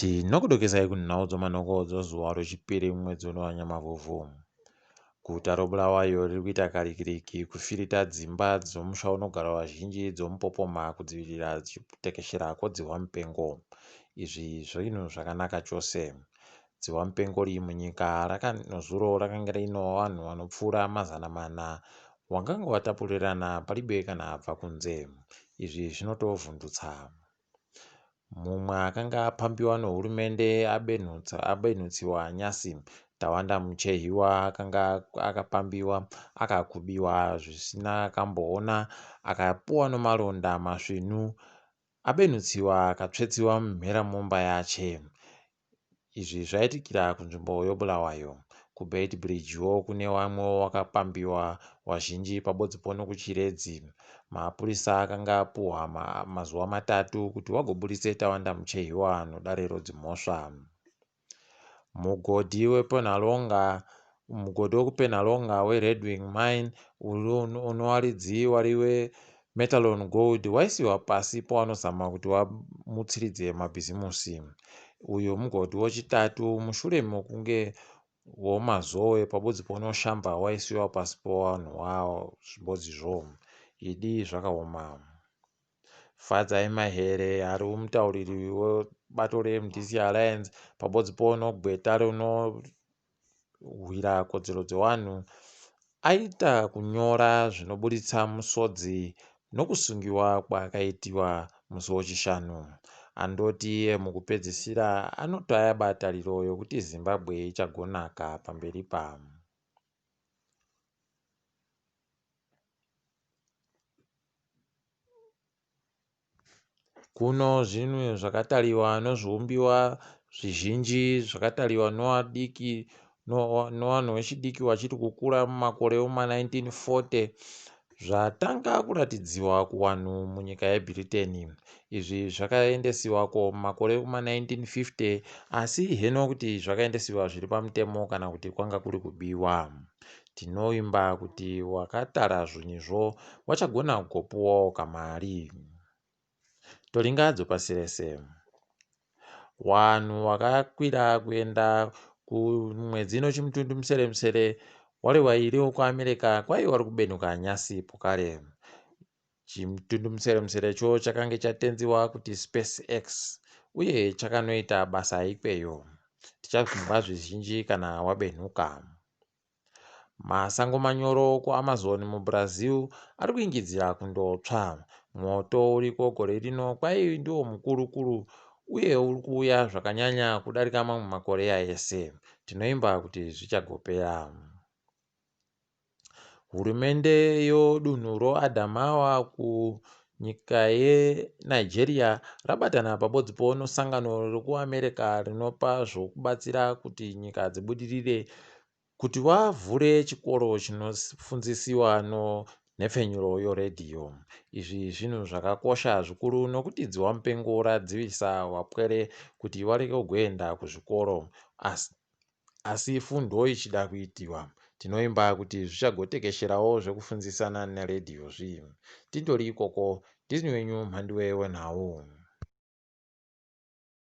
Tinokudokezai kunhau dzomanhoko dzozuva rwechipiri mumwedzi uno waNyamavhuvhu. Guta roBulawayo riri kuita karikiriki kufirita dzimba dzomusha unogara vazhinji dzomupopoma kudzivirira kutekeshera kwedzihwamupengo. Izvi zvinhu zvakanaka chose. Dzihwamupengo riri munyika nezuro rakanga rino vanhu vanopfuura 400 vakanga vatapurirana paribe kana abva kunze. Izvi zvinotovhundutsa. Mumwe akanga apambiwa nehurumende abenutsiwa nyasi. Tawanda Muchehiwa akanga akapambiwa akakubiwa zvisina akamboona, akapuwa nemaronda masvinu, abenutsiwa akatsvetsiwa mumheramomba yache. Izvi zvaitikira kunzvimbo yoBulawayo. kuBeit Bridgewo kune vamwewo vakapambiwa vazhinji pabodzipo nokuChiredzi. Mapurisa akanga apuhwa mazuva 3 kuti vagoburitse Tawanda Muchehiwa nodare rodzimhosva. Mugodhi wekuPenalonga weRedwing Mine unowaridzi wari weMetalon Gold waisiwa pasi pavanozama kuti vamutsiridze mabhizimusi. Uyu mugodhi wechitatu mushure mekunge womazowe pabodzipo noshamba waisiwa pasi pavanhu vavo zvibodzizvo. Idi zvakaoma. Fadzai Mahere ari mutauriri webato reMDC Alliance pabodzipo nogweta rinohwira kodzero dzevanhu aita kunyora zvinoburitsa musodzi nokusungiwa kwaakaitiwa musi wechishanu. Andoti mukupedzisira anotaya batariro yokuti Zimbabwe ichagonaka pamberi pavo. Kuno zvinhu zvakatariwa nozviumbiwa zvizhinji zvakatariwa nevanhu vechidiki vachiri kukura mumakore ema1940 zvatanga kuratidziwa kuvanhu munyika yeBritain. Izvi zvakaendesiwako mumakore ema1950 asi heno kuti zvakaendesiwa zviri pamutemo kana kuti kwanga kuri kubiwa. Tinovimba kuti wakatara zvinhu izvo wachagona kugopuwawo kamari. Toringadzo pasi rese. Vanhu vakakwira kuenda kumwedzi nochimutundu museremusere vari vairi vekuAmerica kwai vari kubenuka nyasi pokare. Chimutundu museremuserecho chakange chatenziwa kuti SpaceX uye chakanoita basa ikweyo. Tichazvimba zvizhinji kana wabenuka. Masango manyoro kuAmazon muBrazil ari kuingidzira kundotsva. Moto uriko gore rino kwai ndiwo mukuru uye uri kuuya zvakanyanya kudarika mamwe makorea ese. Tinoimba kuti zvichagopera. Hurumende yodunhu roAdamawa kunyika yeNigeria rabatana pabodzipo nosangano rekuAmerica rinopa zvokubatsira kuti nyika dzibudirire kuti vavhure chikoro chinofundzisiwa nhepfenyuro yoredhiyo. Izvi zvinhu zvakakosha zvikuru nokuti dzihwamupengo radzivisa vapwere kuti varege kugoenda kuzvikoro asi fundo ichida kuitiwa. Tinoimba kuti zvichagotekesherawo zvekufundzisana neredhiyo zvinhu. Tindori ikoko, ndini wenyu Mhandiwe wenhau.